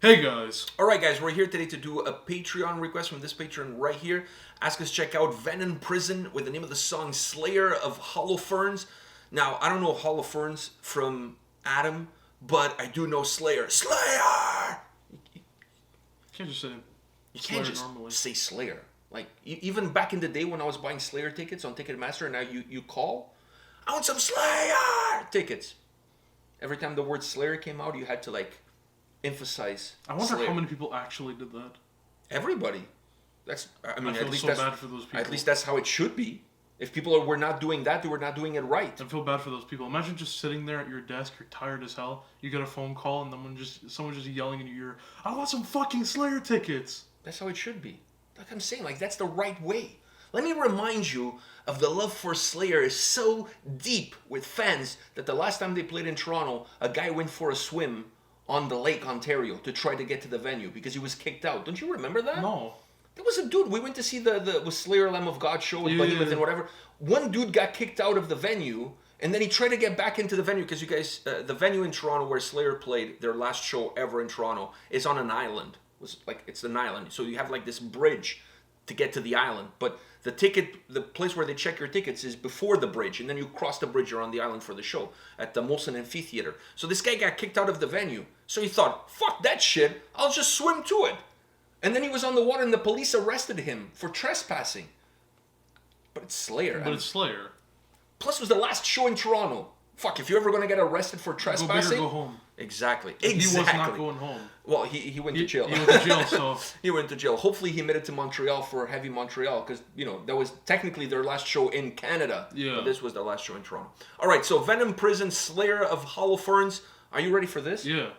Hey guys! Alright guys, we're here today to do a Patreon request from this patron right here. Ask us to check out Venom Prison with the name of the song Slayer of Holofernes. Now, I don't know Holofernes from Adam, but I do know Slayer. Slayer! You can't just say You can't just say Slayer. Like, even back in the day when I was buying Slayer tickets on Ticketmaster, and now you call, I want some Slayer tickets. Every time the word Slayer came out, you had to emphasize. I wonder Slayer. how many people actually did that. Everybody. I feel so bad for those people. At least that's how it should be. If people were not doing that, they were not doing it right. I feel bad for those people. Imagine just sitting there at your desk, you're tired as hell, you get a phone call, and someone just yelling in your ear, I want some fucking Slayer tickets! That's how it should be. Like I'm saying, that's the right way. Let me remind you of the love for Slayer is so deep with fans that the last time they played in Toronto, a guy went for a swim on the Lake Ontario to try to get to the venue because he was kicked out. Don't you remember that? No. There was a dude, we went to see the Slayer Lamb of God show with Behemoth and whatever. One dude got kicked out of the venue, and then he tried to get back into the venue because you guys, the venue in Toronto where Slayer played their last show ever in Toronto is on an island. It's an island, so you have this bridge to get to the island, but the place where they check your tickets is before the bridge, and then you cross the bridge, you're on the island for the show at the Molson Amphitheater. So this guy got kicked out of the venue, so he thought, fuck that shit, I'll just swim to it. And then he was on the water and the police arrested him for trespassing. But it's Slayer. It's Slayer. Plus it was the last show in Toronto. Fuck, if you're ever going to get arrested for trespassing... Go home. Exactly. He was not going home. Well, he went to jail. He went to jail, so... He went to jail. Hopefully he made it to Montreal for Heavy Montreal, because, that was technically their last show in Canada. Yeah. But this was their last show in Toronto. All right, so Venom Prison, Slayer of Holofernes. Are you ready for this? Yeah.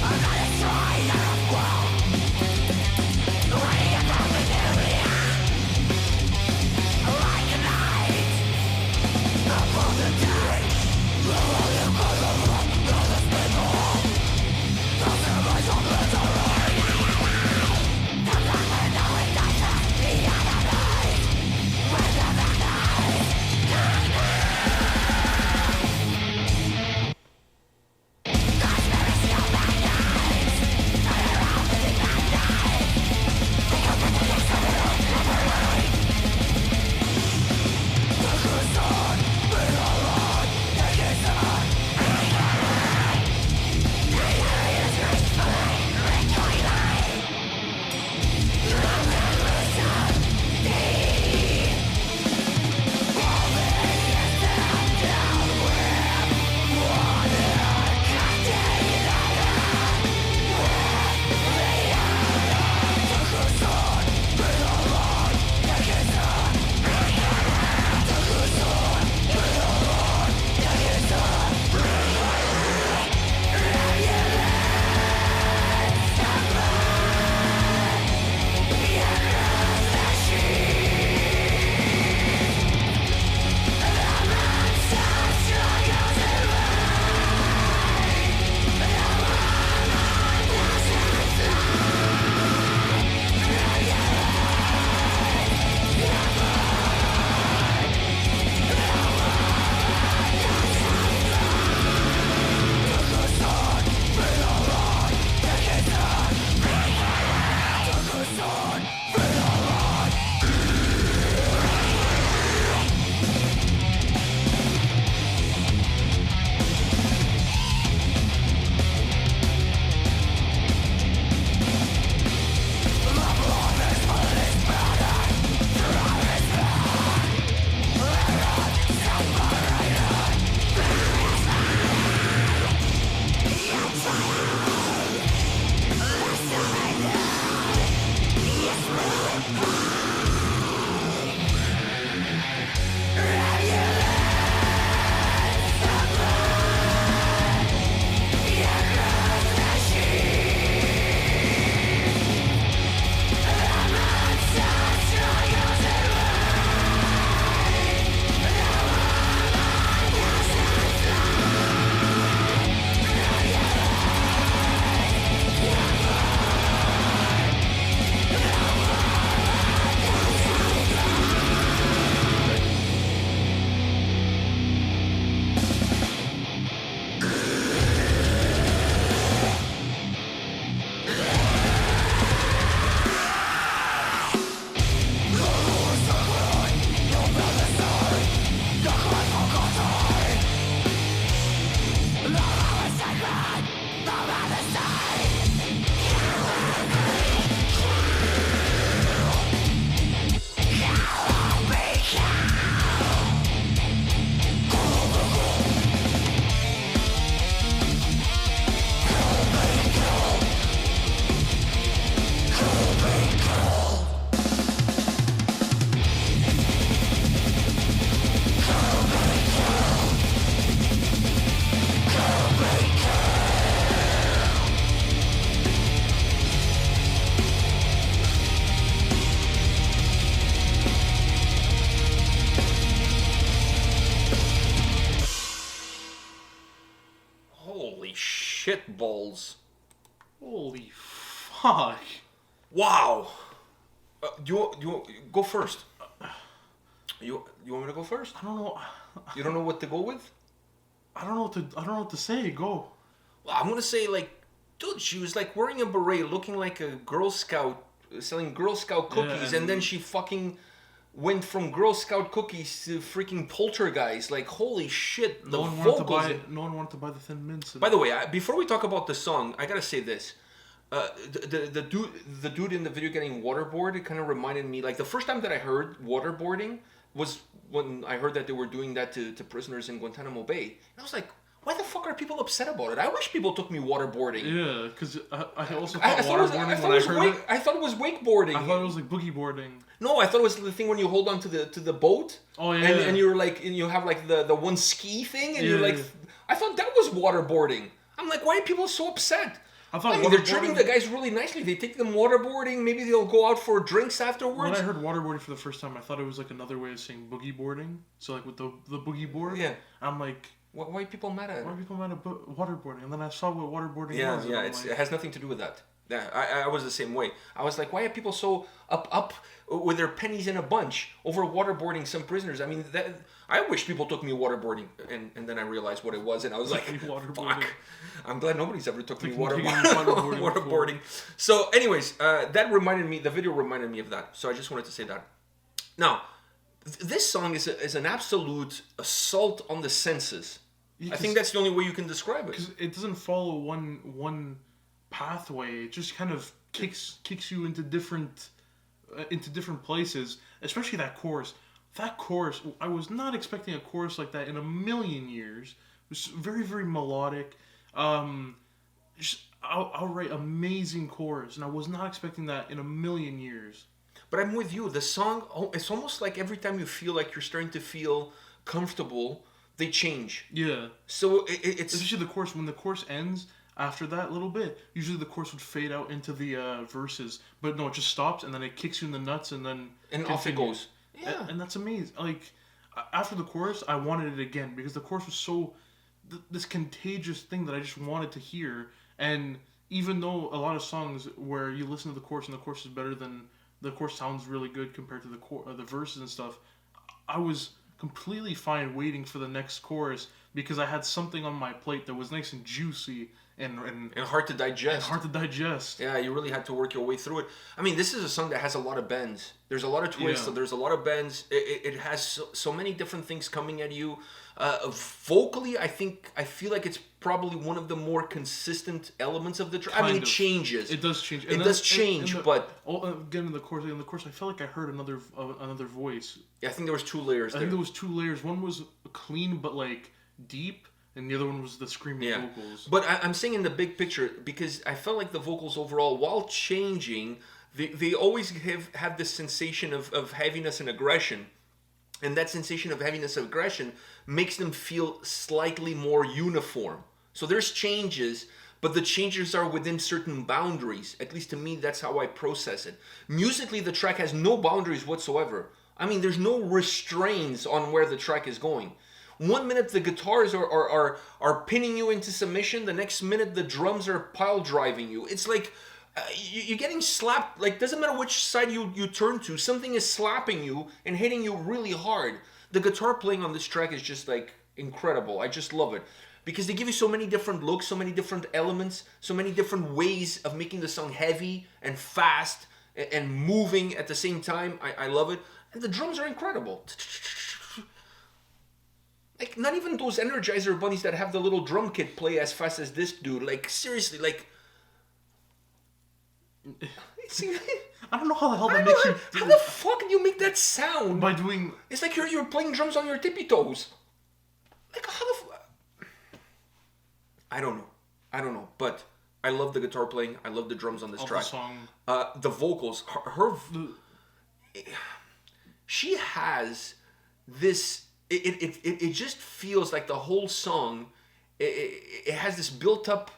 I'm not a destroyer of world. Ready Holy shit balls. Holy fuck. Wow. Do you go first? You want me to go first? I don't know. You don't know what to go with? I don't know what to say. Go. Well, I'm gonna say like, dude, she was like wearing a beret, looking like a Girl Scout, selling Girl Scout cookies, and then she fucking went from Girl Scout cookies to freaking poltergeist. Like, holy shit, the vocals. No one wanted to buy the Thin Mints. By the way, before we talk about the song, I gotta say this. The dude in the video getting waterboarded, it kind of reminded me, like the first time that I heard waterboarding was when I heard that they were doing that to prisoners in Guantanamo Bay. And I was like, why the fuck are people upset about it? I wish people took me waterboarding. Yeah, because I also thought waterboarding when I heard it. I thought it was wakeboarding. I thought it was like boogie boarding. No, I thought it was the thing when you hold on to the boat. Oh yeah. And you're like, and you have like the one ski thing, and you're like, I thought that was waterboarding. I'm like, why are people so upset? I mean, they're treating the guys really nicely. They take them waterboarding. Maybe they'll go out for drinks afterwards. When I heard waterboarding for the first time, I thought it was like another way of saying boogie boarding. So like with the boogie board. Yeah. I'm like, why are people mad at it? Why are people mad at waterboarding? And then I saw what waterboarding was. Yeah, it has nothing to do with that. Yeah, I was the same way. I was like, why are people so up with their pennies in a bunch over waterboarding some prisoners? I mean, I wish people took me waterboarding, and then I realized what it was, and I was like, fuck. I'm glad nobody's ever took me waterboarding. So, anyways, the video reminded me of that. So I just wanted to say that. Now, this song is an absolute assault on the senses. Yeah, I think that's the only way you can describe it. Because it doesn't follow one pathway. It just kind of kicks you into different places. Especially that chorus. That chorus, I was not expecting a chorus like that in a million years. It was very, very melodic. Just outright amazing chorus, and I was not expecting that in a million years. But I'm with you. The song, it's almost like every time you feel like you're starting to feel comfortable, they change. Yeah. So it's especially the chorus. When the chorus ends, after that little bit, usually the chorus would fade out into the verses. But no, it just stops, and then it kicks you in the nuts, and then off it goes. Yeah. And that's amazing. Like, after the chorus, I wanted it again, because the chorus was so this contagious thing that I just wanted to hear. And even though a lot of songs where you listen to the chorus and the chorus is better than the chorus sounds really good compared to the verses and stuff, I was completely fine waiting for the next chorus, because I had something on my plate that was nice and juicy and hard to digest. Yeah, you really had to work your way through it. I mean, this is a song that has a lot of bends. There's a lot of twists. So there's a lot of bends. It has so many different things coming at you. Vocally, I feel like it's probably one of the more consistent elements of the track. I mean, it changes. It does change. But again, in the chorus, I felt like I heard another voice. Yeah, I think there was two layers. I think there was two layers. One was clean but like deep, and the other one was the screaming vocals. But I'm saying in the big picture, because I felt like the vocals overall, while changing, they always have this sensation of heaviness and aggression. And that sensation of heaviness and aggression makes them feel slightly more uniform. So there's changes, but the changes are within certain boundaries. At least to me, that's how I process it. Musically, the track has no boundaries whatsoever. I mean, there's no restraints on where the track is going. 1 minute the guitars are pinning you into submission. The next minute the drums are pile driving you. It's like you're getting slapped. Like, doesn't matter which side you turn to, something is slapping you and hitting you really hard. The guitar playing on this track is just like incredible. I just love it, because they give you so many different looks, so many different elements, so many different ways of making the song heavy and fast and moving at the same time. I love it. And the drums are incredible. Like, not even those Energizer bunnies that have the little drum kit play as fast as this dude. Like, seriously, like... I don't know how the hell that makes you... How the fuck do you make that sound? By doing... It's like you're playing drums on your tippy toes. Like, how the fuck... I don't know. But I love the guitar playing. I love the drums on this track. The song. The vocals. She has this... It just feels like the whole song, it has this built-up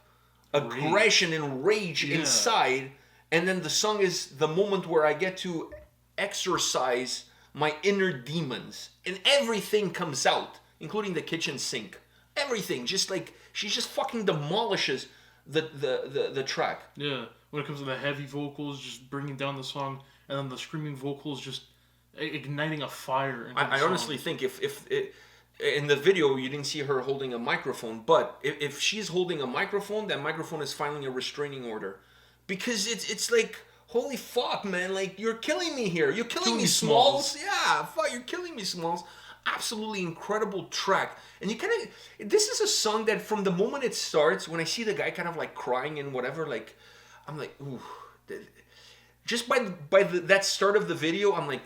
aggression and rage inside, and then the song is the moment where I get to exercise my inner demons, and everything comes out, including the kitchen sink. Everything just like she just fucking demolishes the track. Yeah, when it comes to the heavy vocals, just bringing down the song, and then the screaming vocals just igniting a fire. Into I honestly think if in the video you didn't see her holding a microphone, but if she's holding a microphone, that microphone is filing a restraining order, because it's like, holy fuck, man, like, you're killing me here. You're killing me, Smalls. Yeah, fuck, you're killing me, Smalls. Absolutely incredible track. And you kind of, this is a song that from the moment it starts, when I see the guy kind of like crying and whatever, like, I'm like, ooh. Just by that start of the video, I'm like,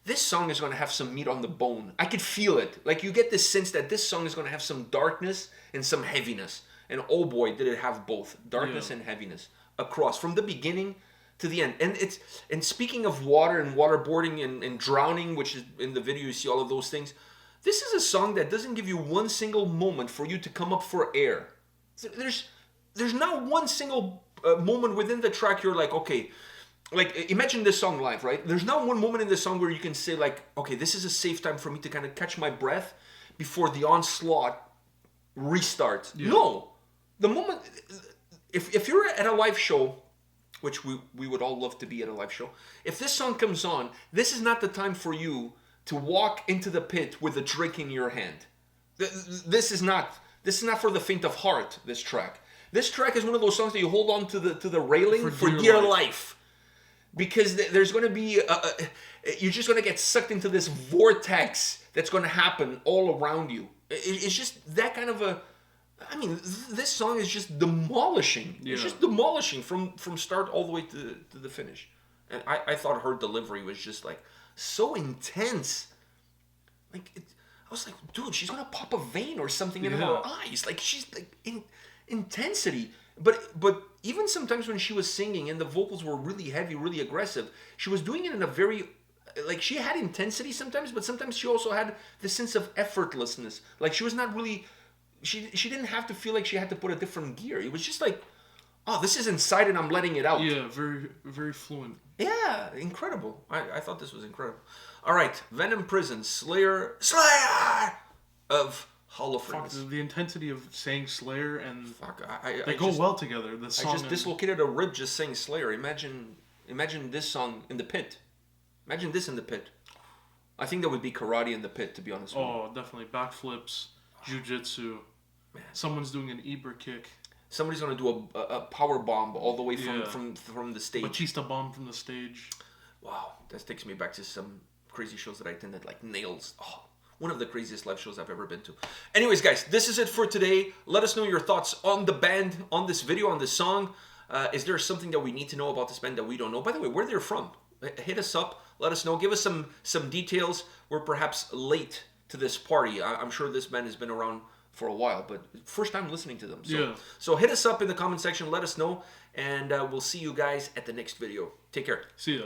this song is going to have some meat on the bone. I could feel it. Like, you get this sense that this song is going to have some darkness and some heaviness. And oh boy, did it have both. Darkness and heaviness. Across. From the beginning to the end. And speaking of water and waterboarding and drowning, which is in the video, you see all of those things. This is a song that doesn't give you one single moment for you to come up for air. There's not one single moment within the track you're like, okay, like, imagine this song live, right? There's not one moment in this song where you can say, like, okay, this is a safe time for me to kind of catch my breath before the onslaught restarts. Yeah. No. The moment, if you're at a live show, which we would all love to be at a live show, if this song comes on, this is not the time for you to walk into the pit with a drink in your hand. This is not for the faint of heart, this track. This track is one of those songs that you hold on to the railing for dear life. Because there's going to be, you're just going to get sucked into this vortex that's going to happen all around you. It's just that kind of a, I mean, this song is just demolishing. Yeah. It's just demolishing from start all the way to the finish. And I thought her delivery was just like so intense. Like, I was like, dude, she's going to pop a vein or something in her eyes. Like, she's like in intensity. But even sometimes when she was singing and the vocals were really heavy, really aggressive, she was doing it in a very, like, she had intensity sometimes, but sometimes she also had the sense of effortlessness. Like, she was not really, she didn't have to feel like she had to put a different gear. It was just like, oh, this is inside and I'm letting it out. Yeah, very, very fluent. Yeah, incredible. I thought this was incredible. All right, Venom Prison, Slayer of Holofernes. Fuck, the intensity of saying Slayer and they go well together. The song I just dislocated a rib just saying Slayer. Imagine this song in the pit. Imagine this in the pit. I think that would be karate in the pit, to be honest with you. Oh, definitely. Backflips, jiu-jitsu. Man. Someone's doing an Eber kick. Somebody's going to do a power bomb all the way from the stage. Batista bomb from the stage. Wow, that takes me back to some crazy shows that I attended, like Nails. Oh, one of the craziest live shows I've ever been to. Anyways, guys, this is it for today. Let us know your thoughts on the band, on this video, on this song. Is there something that we need to know about this band that we don't know? By the way, where they're from? Hit us up. Let us know. Give us some details. We're perhaps late to this party. I'm sure this band has been around for a while, but first time listening to them. So hit us up in the comment section. Let us know, and we'll see you guys at the next video. Take care. See ya.